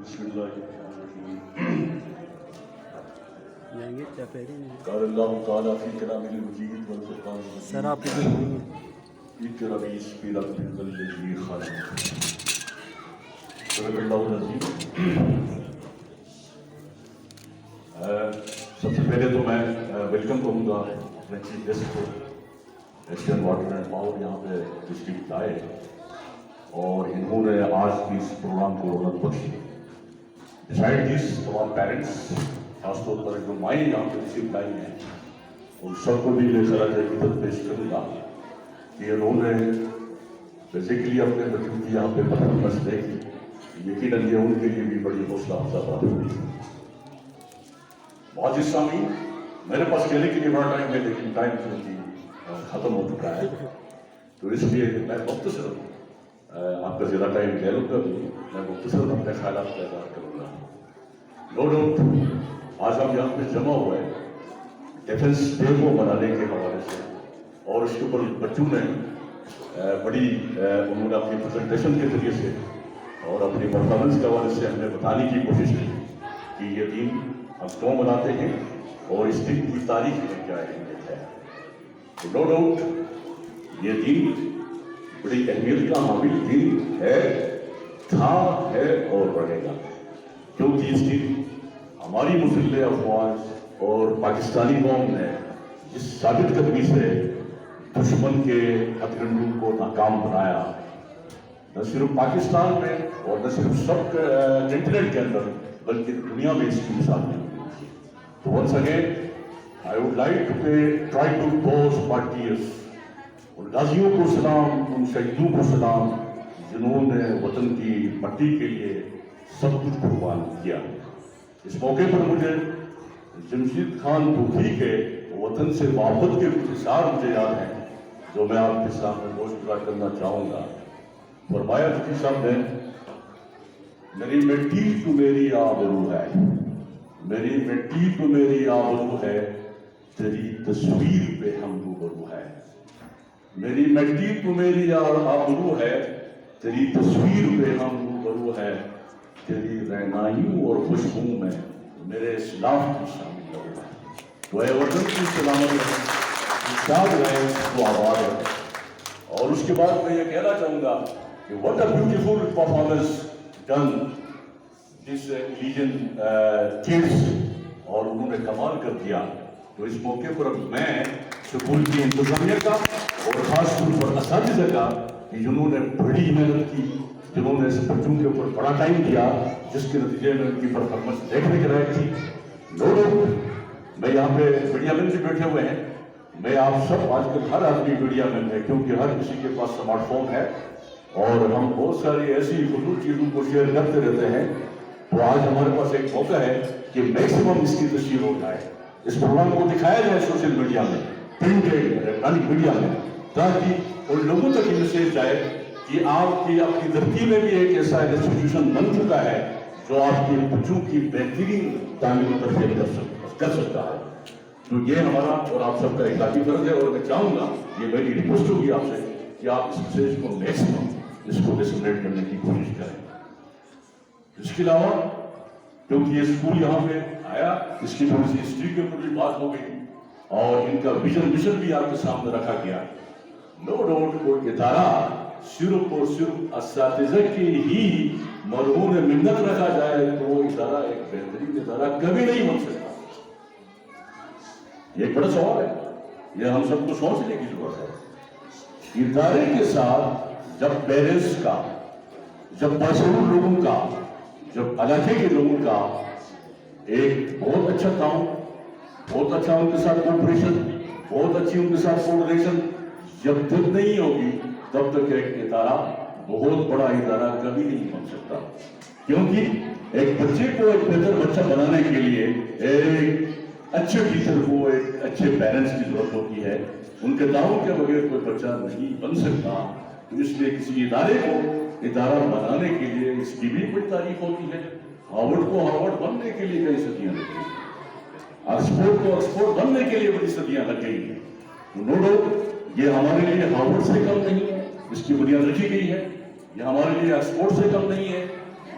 بسم الله قال الله تعالى في كلامه المجيد والفرقان المجيد اقرأ باسم ربك الذي خلق صدق الله العظيم. سب سے پہلے تو میں ویلکم کروں گا اپنے چیف گیسٹ کو ایشین واٹر اینڈ پاور یہاں پہ تشریف لائے اور انہوں نے آج کی اس پروگرام کو رونق بخشی. ڈسائڈ دس تمام پیرنٹس خاص طور پر جو مائیں یہاں پہ تشریف لائی ہیں ان سب کو بھی میں خراج عقیدت پیش کروں گا کہ انہوں نے بیسیکلی اپنے بچوں کی یہاں پہ پرفارمنس دیکھی. یقیناً یہ ان کے لیے بھی بڑی حوصلہ افزا بات ہوئی. بہت سامعین میرے پاس کہنے کے لیے بڑا ٹائم ہے لیکن ٹائم چونکہ ختم ہو چکا ہے تو اس لیے میں مختصر آپ کا زیادہ ٹائم لے لوں گا بھی میں مختصر اپنے خیالات کا اظہار کروں گا. نو ڈاؤٹ آج ہم یہاں پہ جمع ہوئے ڈیفنس ڈے کو منانے کے حوالے سے اور اس کے اوپر بچوں نے بڑی انہوں نے اپنی پریزنٹیشن کے ذریعے سے اور اپنی پرفارمنس کے حوالے سے ہمیں بتانے کی کوشش کی کہ یہ دن ہم کیوں مناتے ہیں اور اس دن کی تاریخ میں کیا اہمیت ہے. نو ڈاؤٹ یہ دن بڑی اہمیت کا حامل دن ہے، تھا، ہے اور رہے گا کیونکہ اس دن ہماری مسلح افواج اور پاکستانی قوم نے جس ثابت قدمی سے دشمن کے ہتھکنڈوں کو ناکام بنایا نہ صرف پاکستان میں اور نہ صرف سب کنٹیننٹ کے اندر بلکہ دنیا میں اس کی مثال نہیں. تو once again I would like to try to pause parties. ان غازیوں کو سلام، ان شہیدوں کو سلام جنہوں نے وطن کی مٹی کے لیے سب کچھ قربان کیا. اس موقع پر مجھے جمشید خان طوفی کے وطن سے محبت کے کچھ اشعار مجھے یاد ہیں جو میں آپ کے سامنے گوشت کرنا چاہوں گا. فرمایا طوفی صاحب نے میری مٹی تو میری آبرو ہے، میری مٹی تو میری آبرو ہے، تیری تصویر پہ ہم روبرو ہے. میری مٹی تو میری آبرو ہے، تیری تصویر پہ ہم روبرو ہے، تیری رہنائیوں اور خوشبو میں میرے اسلاف کی شامل لہو ہے. تو اے وطن کی سلامت رہے، شاد رہے، تو آباد رہے. اور اس کے بعد میں یہ کہنا چاہوں گا کہ what a beautiful performance done this Elysian kids اور انہوں نے کمال کر دیا. تو اس موقع پر میں سکول کی انتظامیہ کا اور خاص طور پر اساتذہ کا جنہوں نے بڑی محنت کی، جنہوں نے اس بچوں کے اوپر بڑا ٹائم دیا جس کے نتیجے میں ان کی پرفارمنس دیکھنے کے لائق تھی. لوگوں میں یہاں پہ میڈیا مین بھی بیٹھے ہوئے ہیں. میں آپ سب آج کل ہر آدمی میڈیا مین ہے کیونکہ ہر کسی کے پاس سمارٹ فون ہے اور ہم بہت ساری ایسی فضول چیزوں کو شیئر کرتے رہتے ہیں. تو آج ہمارے پاس ایک موقع ہے کہ میکسیمم اس کی تشہیر ہو جائے، اس پروگرام کو دکھایا جائے سوشل میڈیا میں، پرنٹ الیکٹرانک میڈیا میں، تاکہ ان لوگوں تک یہ میسیج جائے کہ آپ کی اپنی دھرتی میں بھی ایک ایسا انسٹیٹیوشن بن چکا ہے جو آپ کے بچوں کی بہترین تعلیم و تربیت کر سکتا ہے. تو یہ ہمارا اور آپ سب کا اخلاقی فرض ہے اور میں چاہوں گا، یہ میری ریکویسٹ ہوگی آپ سے کہ آپ اس میسیج کو میکسیمم اس کو ڈسپلیٹ کرنے کی کوشش کریں. اس کے علاوہ کیونکہ یہ اسکول یہاں پہ آیا، اس کی تھوڑی سی ہسٹری کے اوپر بھی بات ہو گئی اور ان کا ویژن مشن بھی آپ کے سامنے رکھا گیا. نو ڈاؤٹ کوئی ادارہ صرف اور صرف اساتذہ کی ہی مرہون منت رکھا جائے تو وہ ادارہ ایک بہترین ادارہ کبھی نہیں بن سکتا. یہ ایک بڑا سوال ہے، یہ ہم سب کو سوچنے کی ضرورت ہے. ادارے کے ساتھ جب پیرنٹس کا، جب باشعور لوگوں کا، جب علاقے کے لوگوں کا ایک بہت اچھا کام، بہت اچھا ان کے ساتھ کوپریشن، بہت اچھی ان کے ساتھ کوآرڈینیشن جب تک نہیں ہوگی تب تک ایک ادارہ، بہت بڑا ادارہ کبھی نہیں بن سکتا. کیونکہ ایک بچے کو ایک بہتر بچہ بنانے کے لیے ایک اچھے ٹیچر کو، ایک اچھے پیرنٹس کی ضرورت ہوتی ہے. ان کے تعاون کے بغیر کوئی بچہ نہیں بن سکتا. تو اس لیے کسی ادارے کو ادارہ بنانے کے لیے اس کی بھی بڑی تاریخ ہوتی ہے. ہارورڈ کو ہارورڈ بننے کے لیے کئی صدیاں لگ گئی، آکسفورڈ کو آکسفورڈ بننے کے لیے بڑی صدیاں لگ گئی ہیں. نو ڈاؤٹ یہ ہمارے لیے ہارورڈ سے کم نہیں ہے، اس کی بنیاد رکھی گئی ہے. یہ ہمارے لیے آکسفورڈ سے کم نہیں ہے.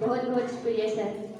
بہت بہت شکریہ سر.